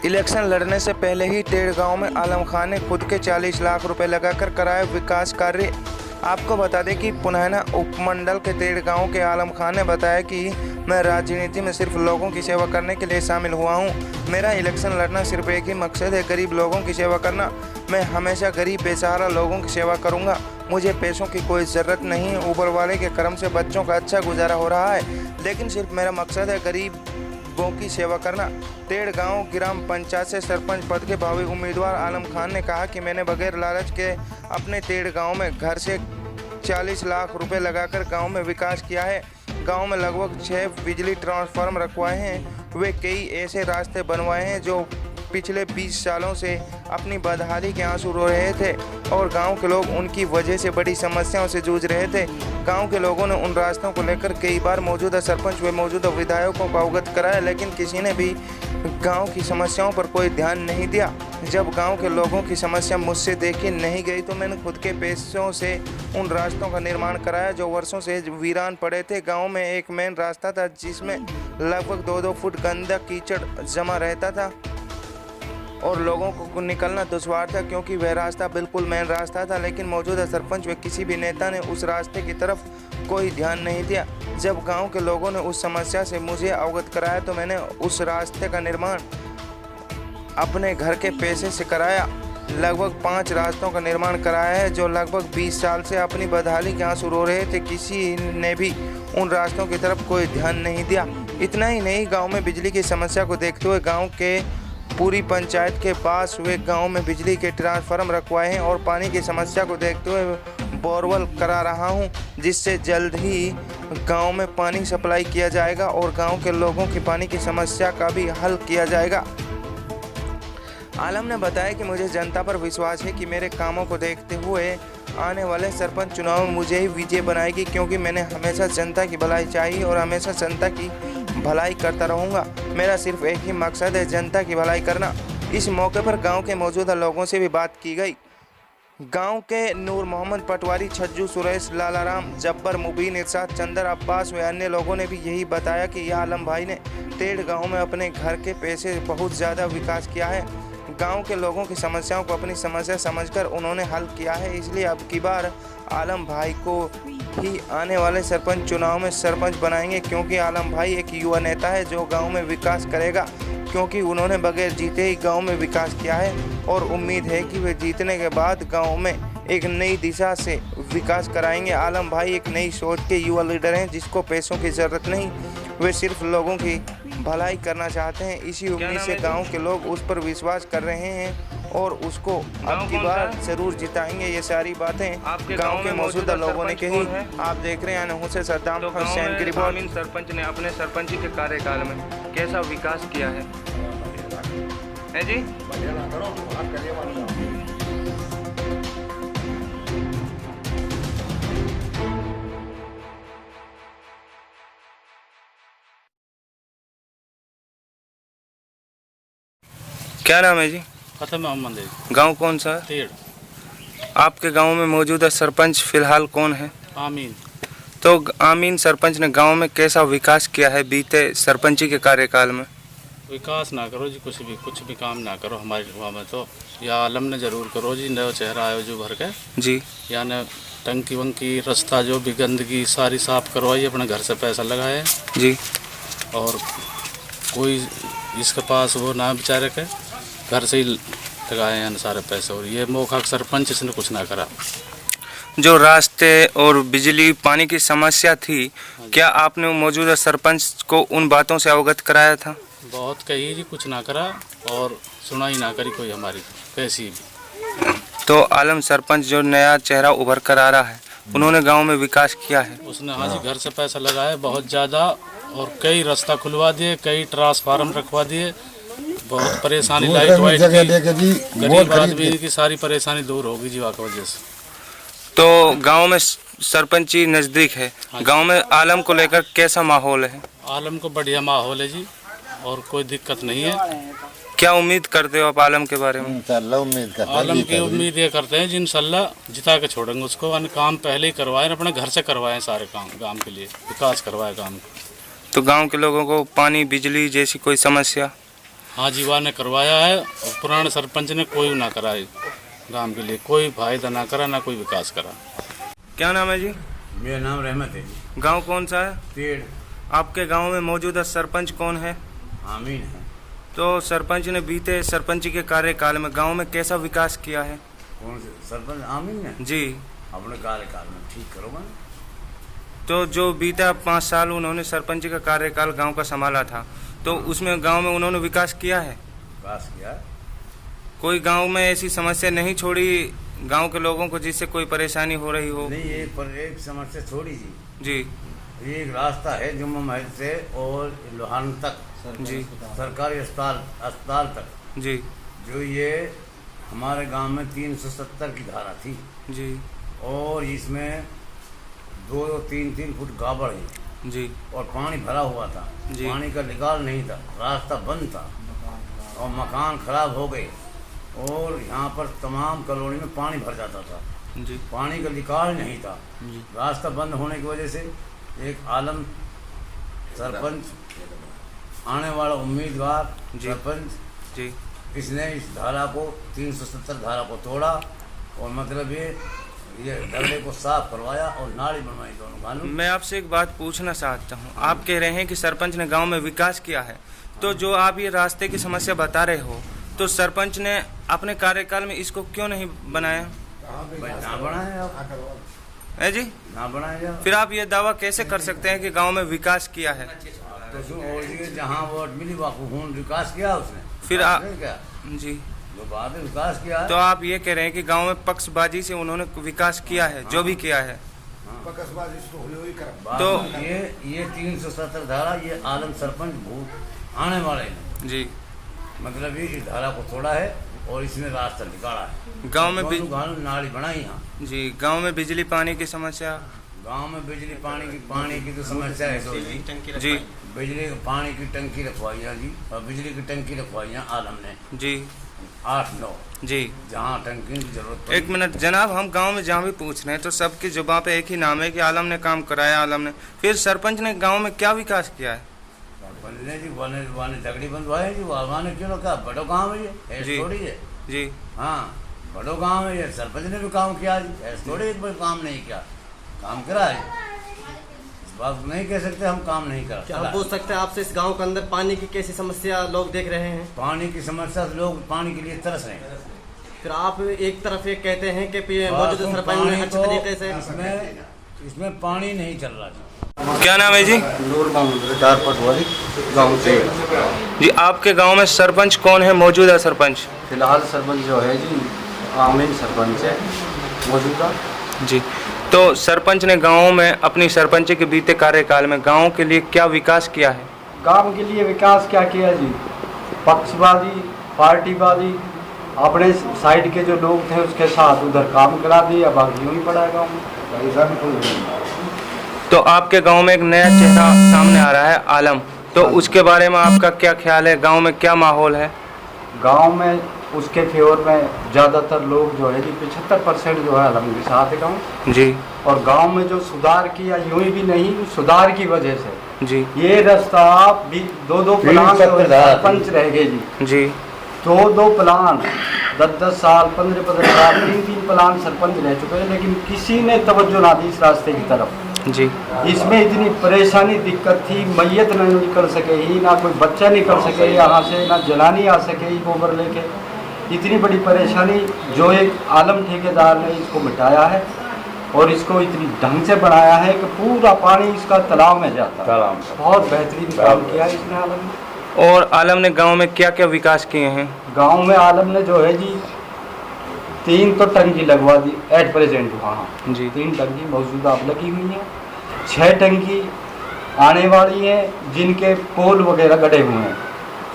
Election लड़ने से पहले ही टेढ़ गांव में आलम खान ने खुद के 40 लाख रुपए लगाकर कराए विकास कार्य। आपको बता दें कि पुनैना उपमंडल के टेढ़ गांव के आलम खान ने बताया कि मैं राजनीति में सिर्फ लोगों की सेवा करने के लिए शामिल हुआ हूं। मेरा इलेक्शन लड़ना सिर्फ एक ही मकसद है, गरीब लोगों की सेवा करना। मैं हमेशा गरीब बेसहारा लोगों की सेवा करूंगा। मुझे पैसों की कोई ज़रूरत नहीं है। ऊपर वाले के कर्म से बच्चों का अच्छा गुजारा हो रहा है, लेकिन सिर्फ मेरा मकसद है गरीबों की सेवा करना। टेढ़ गांव ग्राम पंचायत से सरपंच पद के भावी उम्मीदवार आलम खान ने कहा कि मैंने बगैर लालच के अपने टेढ़ गांव में घर से 40 लाख रुपए लगाकर गांव में विकास किया है। गांव में लगभग 6 बिजली ट्रांसफार्मर रखवाए हैं। वे कई ऐसे रास्ते बनवाए हैं जो पिछले 20 सालों से अपनी बदहाली के आंसू रो रहे थे और गांव के लोग उनकी वजह से बड़ी समस्याओं से जूझ रहे थे। गांव के लोगों ने उन रास्तों को लेकर कई बार मौजूदा सरपंच व मौजूदा विधायकों को अवगत कराया, लेकिन किसी ने भी गांव की समस्याओं पर कोई ध्यान नहीं दिया। जब गांव के लोगों की समस्या मुझसे देखी नहीं गई तो मैंने खुद के पैसों से उन रास्तों का निर्माण कराया जो वर्षों से वीरान पड़े थे। गांव में एक मेन रास्ता था जिसमें लगभग 2-2 फुट गंदा कीचड़ जमा रहता था और लोगों को निकलना दुश्वार था, क्योंकि वह रास्ता बिल्कुल मेन रास्ता था। लेकिन मौजूदा सरपंच व किसी भी नेता ने उस रास्ते की तरफ कोई ध्यान नहीं दिया। जब गांव के लोगों ने उस समस्या से मुझे अवगत कराया तो मैंने उस रास्ते का निर्माण अपने घर के पैसे से कराया। लगभग 5 रास्तों का निर्माण कराया है जो लगभग 20 साल से अपनी बदहाली के आंसू रो रहे थे। किसी ने भी उन रास्तों की तरफ कोई ध्यान नहीं दिया। इतना ही नहीं, गाँव में बिजली की समस्या को देखते हुए गाँव के पूरी पंचायत के पास वे गांव में बिजली के ट्रांसफार्मर रखवाए हैं और पानी की समस्या को देखते हुए बोरवेल करा रहा हूं, जिससे जल्द ही गांव में पानी सप्लाई किया जाएगा और गांव के लोगों की पानी की समस्या का भी हल किया जाएगा। आलम ने बताया कि मुझे जनता पर विश्वास है कि मेरे कामों को देखते हुए आने वाले सरपंच चुनाव में मुझे ही विजय बनाएगी, क्योंकि मैंने हमेशा जनता की भलाई चाही और हमेशा जनता की भलाई करता रहूँगा। मेरा सिर्फ एक ही मकसद है, जनता की भलाई करना। इस मौके पर गांव के मौजूदा लोगों से भी बात की गई। गांव के नूर मोहम्मद पटवारी, छज्जू, सुरेश, लालाराम, जब्बर, मुबीन, इरशाद, चंदर, अब्बास व अन्य लोगों ने भी यही बताया कि यह आलम भाई ने टेढ़ गाँव में अपने घर के पैसे बहुत ज़्यादा विकास किया है। गांव के लोगों की समस्याओं को अपनी समस्या समझकर उन्होंने हल किया है। इसलिए अब की बार आलम भाई को ही आने वाले सरपंच चुनाव में सरपंच बनाएंगे, क्योंकि आलम भाई एक युवा नेता है जो गांव में विकास करेगा, क्योंकि उन्होंने बगैर जीते ही गांव में विकास किया है और उम्मीद है कि वे जीतने के बाद गांव में एक नई दिशा से विकास कराएंगे। आलम भाई एक नई सोच के युवा लीडर हैं जिसको पैसों की ज़रूरत नहीं, वे सिर्फ लोगों की भलाई करना चाहते हैं। इसी उम्मीद से गांव के लोग उस पर विश्वास कर रहे हैं और उसको अब की बार जरूर जिताएंगे। ये सारी बातें गांव के मौजूदा लोगों ने कही। आप देख रहे हैं हुसैन सद्दाम हुसैन की रिपोर्ट। सरपंच ने अपने सरपंची के कार्यकाल में कैसा विकास किया है जी? क्या नाम है जी? खत्म मोहम्मद है। गांव कौन सा है? टेढ़। आपके गांव में मौजूदा सरपंच फिलहाल कौन है? आमीन। तो आमीन सरपंच ने गांव में कैसा विकास किया है बीते सरपंची के कार्यकाल में? विकास ना करो जी, कुछ भी काम ना करो हमारे गाँव में, तो या आलम ने जरूर करो जी। नया चेहरा आयो जो भर के जी, या न टंकी वंकी रास्ता जो भी गंदगी सारी साफ करवाई, अपने घर से पैसा लगाए जी। और कोई इसके पास वो ना बेचारे के घर से ही लगाए हैं सारे पैसे, और ये मौका सरपंच इसने कुछ ना करा। जो रास्ते और बिजली पानी की समस्या थी, क्या आपने मौजूदा सरपंच को उन बातों से अवगत कराया था? बहुत कही जी, कुछ ना करा और सुनाई ना करी कोई हमारी कैसी भी। तो आलम सरपंच जो नया चेहरा उभर कर आ रहा है, उन्होंने गांव में विकास किया है। उसने हाँ जी घर से पैसा लगाया बहुत ज़्यादा और कई रास्ता खुलवा दिए, कई ट्रांसफार्मर रखवा दिए। बहुत परेशानी लाइट वाइट की, गरीब आदमी की सारी परेशानी दूर होगी जी वाक़ वजह से। तो गांव में सरपंची नज़दीक है, गांव में आलम को लेकर कैसा माहौल है? आलम को बढ़िया माहौल है जी और कोई दिक्कत नहीं है। क्या उम्मीद करते हो आप आलम के बारे में? आलम की उम्मीद ये करते हैं जी इंशाल्लाह जिता के छोड़ेंगे उसको। काम पहले ही करवाए, अपने घर से करवाएं सारे काम, गाँव के लिए विकास करवाए काम। तो गांव के लोगों को पानी बिजली जैसी कोई समस्या? हाँ जीवा ने करवाया है और पुराने सरपंच ने कोई ना कराई, गांव के लिए कोई फायदा ना करा, ना कोई विकास करा। क्या नाम है जी? मेरा नाम रहमत है जी। गांव कौन सा है? पेड़। आपके गांव में मौजूदा सरपंच कौन है? आमीन है। तो सरपंच ने बीते सरपंची के कार्यकाल में गांव में कैसा विकास किया है? कौन से सरपंच? आमीन ने जी। अपने कार्यकाल में ठीक करोगा। तो जो बीता 5 साल उन्होंने सरपंची का कार्यकाल गांव का संभाला था, तो उसमें गांव में उन्होंने विकास किया है? विकास किया है। कोई गांव में ऐसी समस्या नहीं छोड़ी गांव के लोगों को जिससे कोई परेशानी हो रही हो? नहीं, एक समस्या छोड़ी जी। जी। एक रास्ता है जुम्मा महल से और लोहान तक, जी। सरकारी अस्पताल तक। जी। जो ये हमारे गांव में 370 की धारा थी जी। और इसमें 2-3 फुट गाबड़ है जी। और पानी भरा हुआ था जी। पानी का निकाल नहीं था, रास्ता बंद था और मकान खराब हो गए और यहाँ पर तमाम कॉलोनी में पानी भर जाता था। जी। पानी का निकाल नहीं था। जी। रास्ता बंद होने की वजह से एक आलम सरपंच आने वाला उम्मीदवार जी। सरपंच जी। इसने इस धारा को 370 धारा को तोड़ा और मतलब ये ढगले को साफ करवाया और नाली बनवाई दोनों कानून। मैं आपसे एक बात पूछना चाहता हूँ, आप कह रहे हैं कि सरपंच ने गांव में विकास किया है, तो जो आप ये रास्ते की समस्या बता रहे हो, तो सरपंच ने अपने कार्यकाल में इसको क्यों नहीं बनाया? ना बनाए आप है जी? ना बनाए फिर आप ये दावा कैसे कर सकते हैं कि गांव में विकास किया है? तो और ये जहाँ वोट मिली वहाँ विकास किया उसने। फिर विकास आप नहीं किया। जी, जो बात है विकास किया है। तो आप ये कह रहे हैं कि गांव में पक्षबाजी से उन्होंने विकास किया है? जो भी किया है तो ये 370 धारा ये आलम सरपंच भूत आने वाले ने जी, मतलब ये इस धारा को तोड़ा है और इसने रास्ता निकाला है। गांव में कानून नाली बनाई यहाँ। जी, गांव में बिजली पानी की समस्या? गांव में बिजली पानी की तो समस्या है जी। बिजली पानी की टंकी रखवाई है जी और बिजली की टंकी रखवाई है आलम ने जी। 8-9 जी। जहाँ टंकी की जरूरत पड़ी। एक मिनट जनाब, हम गांव में जहाँ भी पूछ रहे हैं तो सबकी जुबान पे एक ही नाम है कि आलम ने काम कराया, आलम ने। फिर सरपंच ने गांव में क्या विकास किया है? सरपंच जी वाने झगड़ी बंधवाए जी, वाने क्यों रखा? बड़ो गाँव है ये, ऐसे थोड़ी है जी। हाँ, बड़ो गाँव है ये, सरपंच ने भी काम किया जी, ऐसे थोड़ी काम नहीं किया, काम करा है। इस बात नहीं कह सकते हम काम नहीं करा। क्या हम पूछ सकते हैं आपसे, इस गांव के अंदर पानी की कैसी समस्या लोग देख रहे हैं? पानी की समस्या से लोग पानी के लिए तरस रहे हैं। फिर आप एक तरफ ये कहते हैं कि मौजूदा सरपंच ने अच्छे तरीके से इसमें पानी नहीं चल रहा जी। क्या नाम है जी? नूर मोहम्मद डार पटवारी गाँव से। जी, आपके गांव में सरपंच कौन है, मौजूदा सरपंच? फिलहाल सरपंच जो है जी आमीन सरपंच है मौजूदा जी। तो सरपंच ने गांव में अपनी सरपंच के बीते कार्यकाल में गांव के लिए क्या विकास किया है? गांव के लिए विकास क्या किया जी? पक्षवादी पार्टीवादी अपने साइड के जो लोग थे उसके साथ उधर काम करा दिया, बाकी यूँ ही पड़ा है गाँव में। तो आपके गांव में एक नया चेहरा सामने आ रहा है, आलम, तो उसके बारे में आपका क्या ख्याल है? गांव में क्या माहौल है? गांव में उसके फेवर में ज़्यादातर लोग जो है जी 75% जो है आलम के साथ है गाँव जी। और गांव में जो सुधार किया यूँ ही भी नहीं, सुधार की वजह से जी। ये रास्ता भी 2 प्लान सरपंच रह गए जी। जी। 2 प्लान 10 साल 15 साल 3 प्लान सरपंच रह चुके हैं, लेकिन किसी ने तवज्जो ना दी इस रास्ते की तरफ जी। इसमें इतनी परेशानी दिक्कत थी, मैयत न निकल सके ही, ना कोई बच्चा निकल सके यहाँ से, ना जलानी आ सके ही गोबर लेके। इतनी बड़ी परेशानी जो एक आलम ठेकेदार ने इसको मिटाया है और इसको इतनी ढंग से बनाया है कि पूरा पानी इसका तालाब में जाता है। बहुत बेहतरीन काम किया है इसने आलम ने। और आलम ने गांव में क्या क्या विकास किए हैं? गांव में आलम ने जो है जी 3 तो टंकी लगवा दी एट प्रेजेंट वहाँ जी। 3 टंकी मौजूदा अब लगी हुई हैं, 6 टंकी आने वाली हैं जिनके पोल वगैरह गड़े हुए हैं,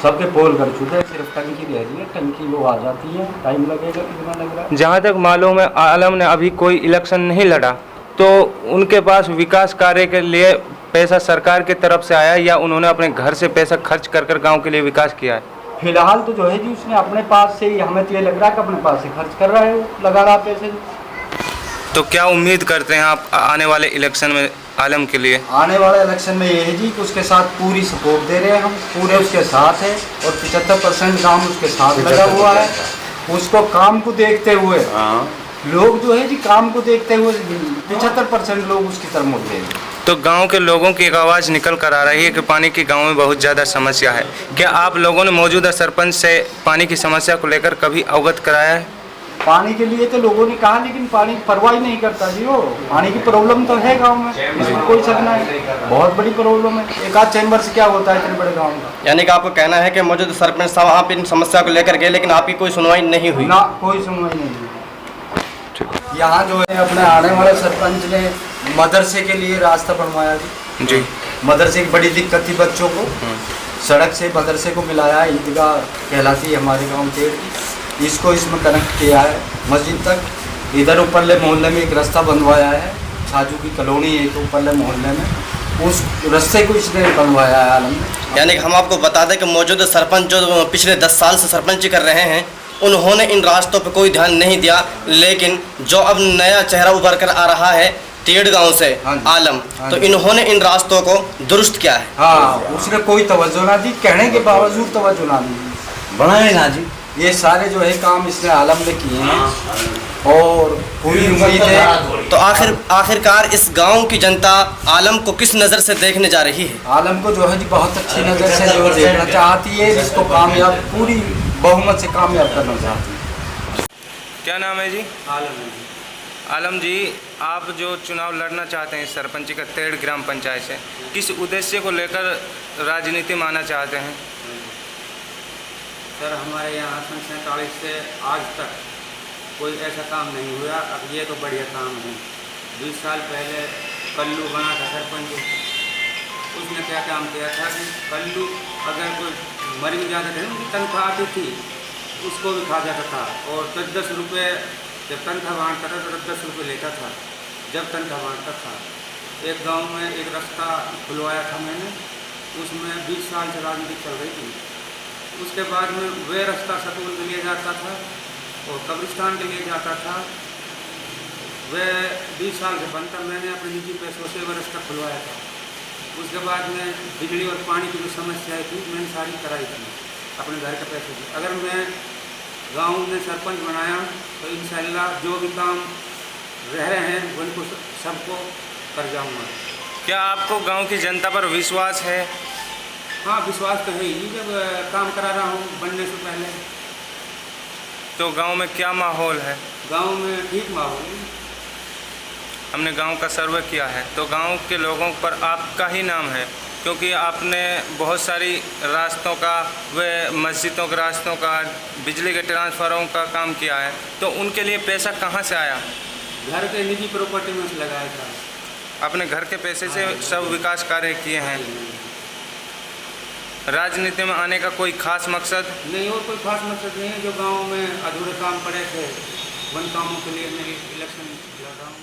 सबके पोल कर चुके हैं, सिर्फ टंकी रह रही है। टंकी वो आ जाती है, टाइम लगेगा, कितना लग रहा है? जहाँ तक मालूम है आलम ने अभी कोई इलेक्शन नहीं लड़ा, तो उनके पास विकास कार्य के लिए पैसा सरकार की तरफ से आया या उन्होंने अपने घर से पैसा खर्च कर कर गाँव के लिए विकास किया है? फिलहाल तो जो है जी उसने अपने पास से ही, हमें तो ये लग रहा है कि अपने पास से खर्च कर रहा है, लगा रहा पैसे। तो क्या उम्मीद करते हैं आप आने वाले इलेक्शन में आलम के लिए? आने वाले इलेक्शन में ये है जी कि उसके साथ पूरी सपोर्ट दे रहे हैं हम, पूरे उसके साथ है और 75% काम उसके साथ लगा हुआ है। उसको काम को देखते हुए लोग जो है जी काम को देखते हुए 75% लोग उसकी तरफ मुड़ रहे हैं। तो गांव के लोगों की एक आवाज़ निकल कर आ रही है कि पानी की गांव में बहुत ज़्यादा समस्या है। क्या आप लोगों ने मौजूदा सरपंच से पानी की समस्या को लेकर कभी अवगत कराया है? पानी के लिए तो लोगों ने कहा, लेकिन पानी की परवाह ही नहीं करता जी। वो पानी की प्रॉब्लम तो है गांव में, इसमें कोई शक नहीं, बहुत बड़ी प्रॉब्लम है। एक आध चैम्बर से क्या होता है इतने बड़े गांव में। यानी कि आपको कहना है कि मौजूदा सरपंच साहब आप इन समस्या को लेकर गए लेकिन आपकी कोई सुनवाई नहीं हुई? ना, कोई सुनवाई नहीं हुई। यहाँ जो है अपने आने वाले सरपंच ने मदरसे के लिए रास्ता बनवाया जी। मदरसे की बड़ी दिक्कत थी बच्चों को, सड़क से मदरसे को मिलाया। ईदगाह कहलाती है हमारे गांव टेढ़ की, इसको इसमें कनेक्ट किया है मस्जिद तक। इधर ऊपरले मोहल्ले में एक रास्ता बनवाया है, छाजू की कॉलोनी है एक ऊपरले मोहल्ले में, उस रास्ते को इसने बनवाया है आलम ने। यानी कि हम आपको बता दें कि मौजूदा सरपंच जो पिछले 10 साल से सरपंची कर रहे हैं उन्होंने इन रास्तों पर कोई ध्यान नहीं दिया, लेकिन जो अब नया चेहरा उभर कर आ रहा है टेढ़ गांव से आलम, तो इन्होंने इन रास्तों को दुरुस्त किया है। हाँ, उसने कोई तवज्जो ना दी, कहने के बावजूद तवज्जो ना दी, बनाए ना जी। ये सारे जो है काम इसने आलम ने किए हैं और पूरी उम्मीद है। तो आखिरकार इस गांव की जनता आलम को किस नज़र से देखने जा रही है? आलम को जो है जी बहुत अच्छी नज़र से जो देखना चाहती है, इसको कामयाब पूरी बहुमत से कामयाब करना चाहती है। क्या नाम है जी? आलम आलम जी, आप जो चुनाव लड़ना चाहते हैं सरपंच का टेढ़ ग्राम पंचायत से, किस उद्देश्य को लेकर राजनीति में आना चाहते हैं? सर, हमारे यहाँ सन 47 से आज तक कोई ऐसा काम नहीं हुआ। अब ये तो बढ़िया काम है। 20 साल पहले कल्लू बना था सरपंच, उसने क्या काम किया था कि कल्लू अगर कोई मर भी जाते थे उनकी तनख्वाह आती थी, उसको भी खा जाता था और 10-10 रुपये जब तनख्वाह बांटता था तो 10 रुपये लेता था जब तनख्वाह बांटता था। एक गांव में एक रास्ता खुलवाया था मैंने, उसमें 20 साल से राजनीति चल रही थी। उसके बाद में वह रास्ता सकूल के लिए जाता था और कब्रिस्तान के लिए जाता था। वह 20 साल से बनता, मैंने अपने निजी पैसों से वह रास्ता खुलवाया था। उसके बाद में बिजली और पानी की जो समस्याएँ थी मैंने सारी कराई थी अपने घर के पैसों से। अगर मैं गांव में सरपंच बनाया तो इंशाल्लाह जो भी काम रह रहे हैं उनको सबको कर जाऊंगा। क्या आपको गांव की जनता पर विश्वास है? हाँ, विश्वास तो है ही, जब काम करा रहा हूँ बनने से पहले। तो गांव में क्या माहौल है? गांव में ठीक माहौल है। हमने गांव का सर्वे किया है तो गांव के लोगों पर आपका ही नाम है, क्योंकि आपने बहुत सारी रास्तों का, व मस्जिदों के रास्तों का, बिजली के ट्रांसफार्मरों का काम किया है। तो उनके लिए पैसा कहाँ से आया? घर के निजी प्रॉपर्टी में से लगाया था। अपने घर के पैसे से सब विकास कार्य किए हैं। राजनीति में आने का कोई खास मकसद नहीं, और कोई खास मकसद नहीं है। जो गांव में अधूरे काम पड़े थे उन कामों के लिए मैं इलेक्शन लड़ रहा हूँ।